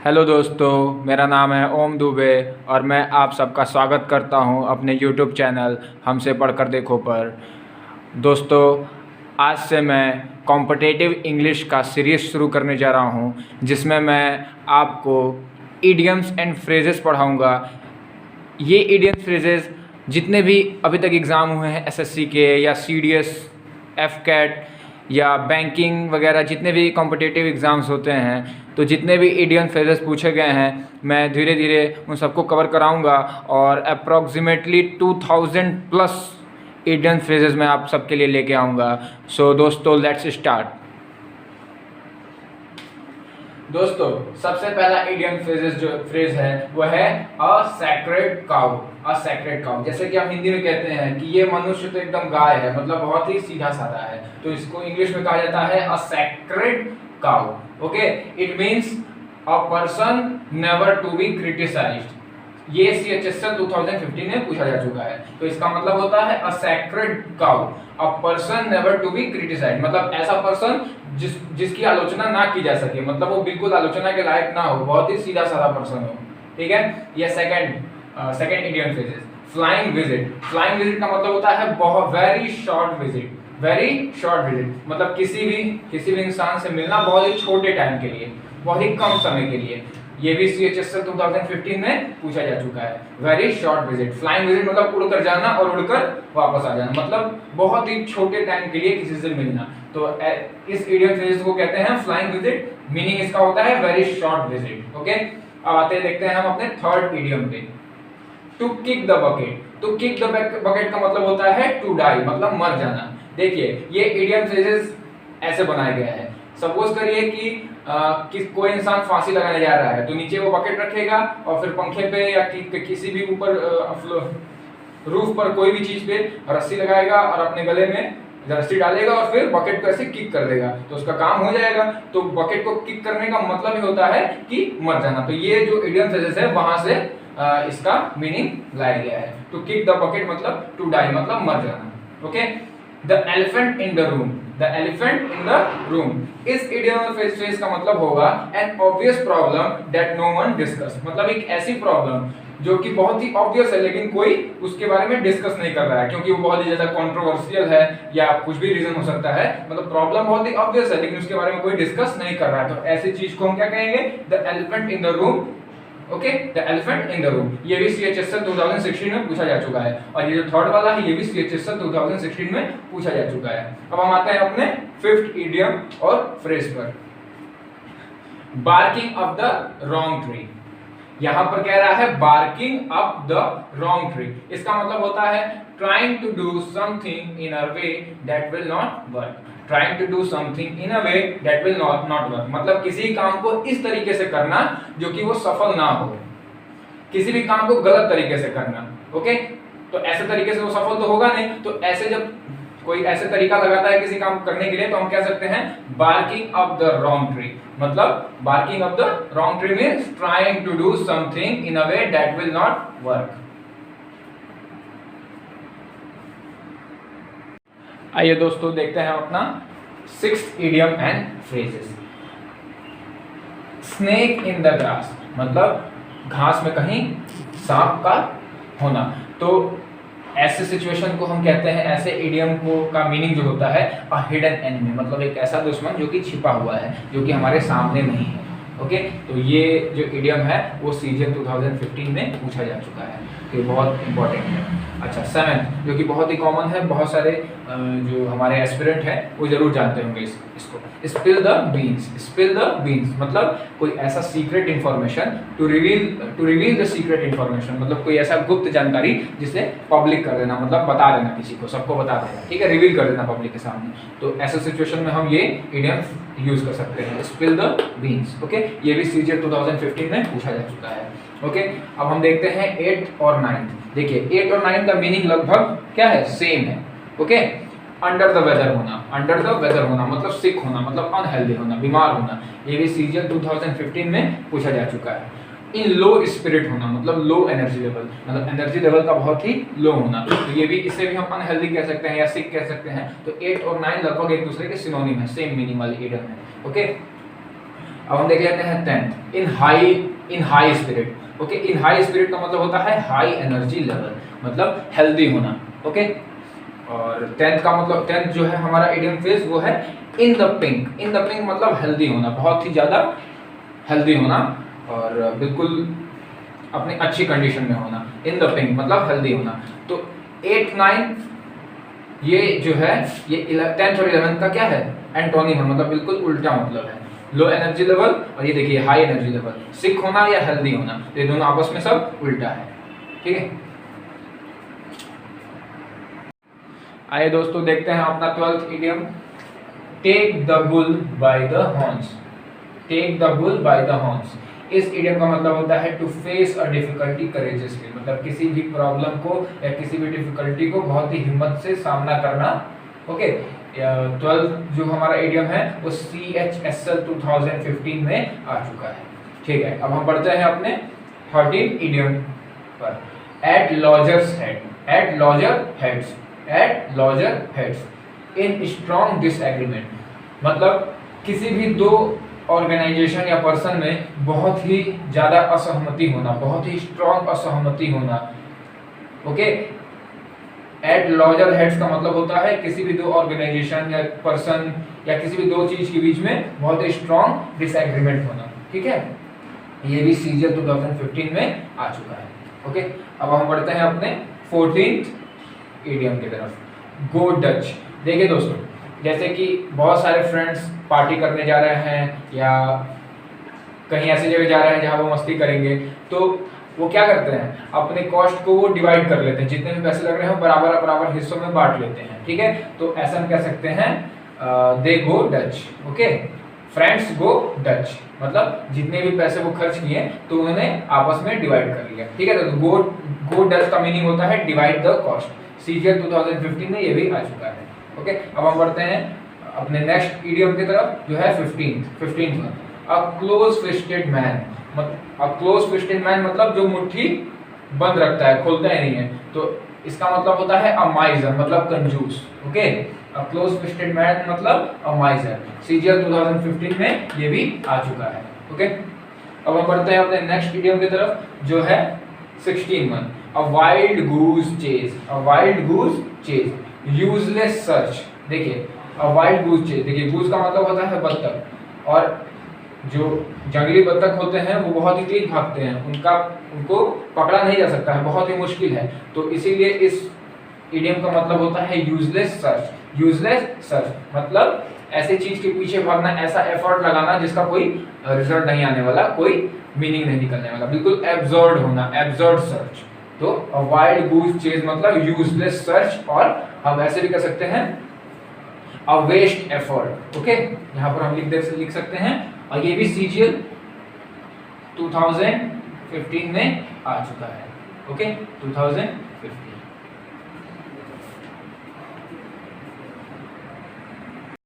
Hello दोस्तों, मेरा नाम है ओम दुबे और मैं आप सबका स्वागत करता हूं अपने यूट्यूब चैनल हमसे पढ़कर देखो पर। दोस्तों, आज से मैं कॉम्पिटिटिव इंग्लिश का सीरीज़ शुरू करने जा रहा हूं, जिसमें मैं आपको इडियम्स एंड फ्रेजेस पढ़ाऊंगा। ये इडियम्स फ्रेजेस जितने भी अभी तक एग्ज़ाम हुए हैं एसएससी के या सीडीएस, एफकेट या बैंकिंग वगैरह, जितने भी कॉम्पिटिटिव एग्ज़ाम्स होते हैं, तो जितने भी इडियम फ्रेजेस पूछे गए हैं मैं धीरे धीरे उन सबको कवर कराऊंगा और अप्रॉक्सीमेटली 2000 प्लस इडियम फ्रेजेस मैं आप सबके लिए लेके आऊँगा। सो दोस्तों, लेट्स स्टार्ट। दोस्तों, सबसे पहला इडियम फ्रेज है वो है a sacred cow. A sacred cow, जैसे कि हम हिंदी में कहते हैं कि ये मनुष्य तो एकदम गाय है, मतलब बहुत ही सीधा साधा है, तो इसको इंग्लिश में कहा जाता है a sacred cow. Okay, it means a person never to be criticised. ये CHSL 2015 में पूछा जा चुका है, तो इसका मतलब होता है a sacred cow, a person never to be criticised, मतलब ऐसा पर्सन जिसकी आलोचना ना की जा सके, मतलब वो बिल्कुल आलोचना के लायक ना हो, बहुत ही सीधा साधा पर्सन हो। ठीक है, ये सेकंड इडियम फ्रेज है फ्लाइंग विजिट। फ्लाइंग विजिट का मतलब होता है बहुत very short visit. Very short visit मतलब किसी भी इंसान से मिलना बहुत ही छोटे टाइम के लिए, बहुत ही कम समय के लिए। ये भी CHSL 2015 में पूछा जा चुका है। Very short visit, flying visit मतलब उड़कर जाना और उड़कर वापस आ जाना, मतलब बहुत ही छोटे टाइम के लिए किसी से मिलना। तो इस इडियम फ्रेज को कहते हैं फ्लाइंग विजिट। मीनिंग इसका होता है वेरी शॉर्ट विजिट। ओके, अब आते हैं, देखते हैं हम अपने थर्ड इडियम पे, to kick the bucket. To kick the bucket का मतलब होता है टू डाई, मतलब मर जाना। देखिए, ये इडियम फ्रेजेस ऐसे बनाए गए हैं। सपोज करिए कि कोई इंसान फांसी लगाने जा रहा है, तो नीचे वो बकेट रखेगा और फिर पंखे पे या किसी भी ऊपर रूफ पर कोई भी चीज पे रस्सी लगाएगा और अपने गले में रस्सी डालेगा और फिर बकेट को ऐसे किक कर देगा, तो उसका काम हो जाएगा। तो बकेट को किक करने का मतलब ही होता है कि मर जाना। तो ये जो इडियम फ्रेजेस है वहां से इसका मीनिंग लाया गया है। टू किक द बकेट मतलब टू डाई, मतलब मर जाना। Okay, the elephant in the room. The elephant in the room, इस इडियम फ्रेज का मतलब होगा an obvious problem that no one discuss, मतलब एक ऐसी प्रॉब्लम जो कि बहुत ही ऑब्वियस है लेकिन कोई उसके बारे में डिस्कस नहीं कर रहा है, क्योंकि वो बहुत ही ज्यादा कंट्रोवर्शियल है या कुछ भी रीजन हो सकता है। मतलब प्रॉब्लम बहुत ही ऑब्वियस है लेकिन उसके बारे में कोई डिस्कस नहीं कर रहा है, तो ऐसी चीज को हम क्या कहेंगे? The elephant in the room. Okay, the elephant in the room, ये भी CHSL 2016 में पूछा जा चुका है, और ये जो थर्ड वाला है ये भी CHSL 2016 में पूछा जा चुका है। अब हम आते हैं अपने फिफ्थ इडियम और फ्रेज पर, barking up the wrong tree. यहां पर कह रहा है barking up the wrong tree, इसका मतलब होता है trying to do something in a way that will not work. Trying to do something in a way that will not work, मतलब किसी काम को इस तरीके से करना जो कि वो सफल ना हो, किसी भी काम को गलत तरीके से करना। ओके, तो ऐसे तरीके से वो सफल तो होगा नहीं, तो ऐसे जब कोई ऐसे तरीका लगाता है किसी काम करने के लिए, तो हम कह सकते हैं barking up the wrong tree. मतलब barking up the wrong tree means trying to do something in a way that will not work. आइए दोस्तों, देखते हैं अपना sixth idiom and phrases. Snake in the grass, मतलब घास में कहीं सांप का होना। तो ऐसे सिचुएशन को हम कहते हैं, ऐसे इडियम को का मीनिंग जो होता है अ हिडन एनिमी, मतलब एक ऐसा दुश्मन जो कि छिपा हुआ है, जो कि हमारे सामने नहीं है। ओके, तो ये जो इडियम है वो CGL 2015 में पूछा जा चुका है, तो बहुत इंपॉर्टेंट है। अच्छा, सेवेंथ, जो कि बहुत ही कॉमन है, बहुत सारे जो हमारे एस्पिरेंट हैं वो जरूर जानते होंगे इसको, spill the beans. Spill the beans मतलब कोई ऐसा secret information, to reveal the secret information, मतलब कोई ऐसा गुप्त जानकारी जिसे पब्लिक कर देना, मतलब बता देना, किसी को, सबको बता देना। ठीक है, रिवील कर देना पब्लिक के सामने। तो ऐसे सिचुएशन में हम ये इडियम यूज कर सकते हैं, स्पिल द बीन्स। ओके, ये भी CGL 2015 में पूछा जा चुका है। ओके, अब हम देखते हैं 8th और 9th। देखिए, 8 और 9 का मीनिंग लगभग क्या है? सेम है। ओके, अंडर द वेदर होना। अंडर द वेदर होना मतलब सिक होना, मतलब अनहेल्दी होना, बीमार होना। ये भी CGL 2015 में पूछा जा चुका है। इन लो स्पिरिट होना, मतलब लो एनर्जी लेवल, मतलब एनर्जी लेवल का बहुत ही लो होना। तो ये भी, इसे भी हम अनहेल्दी कह सकते हैं या सिक कह सकते हैं। तो 8 और 9 लगभग एक दूसरे के सिनोनिम है, सेम मीनिंग वाली इडियम है। ओके, अब हम देख लेते हैं 10th, इन हाई स्पिरिट। ओके, इन हाई स्पिरिट का मतलब होता है हाई एनर्जी लेवल, मतलब हेल्दी होना। ओके, और 10th का मतलब 10th जो है हमारा इडियम फ्रेज वो है in the pink. In the pink मतलब हेल्दी होना, बहुत ही ज़्यादा हेल्दी होना और बिल्कुल अपनी अच्छी कंडीशन में होना। इन द पिंक मतलब हेल्दी होना। तो 8, 9 ये जो है ये 10th और 11th का क्या है, एंटोनिम है, मतलब बिल्कुल उल्टा मतलब है। लो एनर्जी लेवल और ये देखिए हाई एनर्जी लेवल, सिक होना या हेल्दी होना, तो ये दोनों आपस में सब उल्टा है। ठीक है, आइए दोस्तों देखते हैं अपना 12th idiom, take the bull by the horns. Take the bull by the horns, इस इडियम का मतलब होता है to face a difficulty courageously, मतलब किसी भी प्रॉब्लम को या किसी भी डिफिकल्टी को बहुत ही हिम्मत से सामना करना। ओके, 12 जो हमारा इडियम है वो CHSL 2015 में आ चुका है। ठीक है, अब हम पढ़ते हैं अपने 13 इडियम पर। At loggerheads, at loggerheads, at loggerheads, in strong disagreement, मतलब किसी भी दो ऑर्गेनाइजेशन या पर्सन में बहुत ही ज़्यादा असहमति होना, बहुत ही स्ट्रॉन्ग असहमति होना। ओके, एट लॉजर हेड्स का मतलब होता है किसी भी दो ऑर्गेनाइजेशन या पर्सन या किसी भी दो चीज के बीच में बहुत ही स्ट्रॉन्ग डिसएग्रीमेंट होना। ठीक है, ये भी CGL 2015 में आ चुका है। ओके, अब हम बढ़ते हैं अपने 14th इडियम की तरफ, गो डच। देखिए दोस्तों, जैसे कि बहुत सारे फ्रेंड्स पार्टी करने जा रहे हैं या कहीं ऐसी जगह जा रहे हैं जहाँ वो मस्ती करेंगे, तो वो क्या करते हैं, अपने कॉस्ट को वो डिवाइड कर लेते हैं, जितने भी पैसे लग रहे हैं बराबर बराबर हिस्सों में बांट लेते हैं। ठीक है, तो ऐसा हम कह सकते हैं they go Dutch. Okay, friends go Dutch, मतलब जितने भी पैसे वो खर्च किए तो उन्होंने आपस में डिवाइड कर लिया। ठीक है, तो गो डच का मीनिंग होता है डिवाइड द कॉस्ट। CGL 2015 में ये भी आ चुका है। ओके, अब हम बढ़ते हैं अपने नेक्स्ट इडियम की तरफ जो है 15th में, a close fisted man. A close fisted man मतलब जो मुट्ठी बंद रखता है, खोलता ही नहीं है, तो इसका मतलब होता है अ माइजर, मतलब कंजूस। Okay, a close fisted man मतलब अ माइजर। CGL 2015 में ये भी आ चुका है। ओके, अब हम बढ़ते हैं अपने नेक्स्ट इडियम की तरफ जो है 16 में, अ वाइल्ड गूज चेज। अ वाइल्ड गूज चेज, यूजलेस सर्च। देखिए अ वाइल्ड गूज चेज, देखिए गूज का मतलब होता है बत्तख, और जो जंगली बत्तख होते हैं वो बहुत ही तेज भागते हैं, उनको पकड़ा नहीं जा सकता है, बहुत ही मुश्किल है, तो इसीलिए इस इडियम का मतलब होता है यूजलेस सर्च। यूजलेस सर्च मतलब ऐसे चीज के पीछे भागना, ऐसा एफर्ट लगाना जिसका कोई रिजल्ट नहीं आने वाला, कोई मीनिंग नहीं निकलने वाला, बिल्कुल एब्सर्ड होना, एब्सर्ड सर्च। तो अ वाइल्ड गूज चेज मतलब यूजलेस सर्च, और हम ऐसे भी कर सकते हैं अ वेस्ट एफर्ट। ओके, यहाँ पर हम लिख सकते हैं, और ये भी CGL 2015 में आ चुका है। ओके, 2015।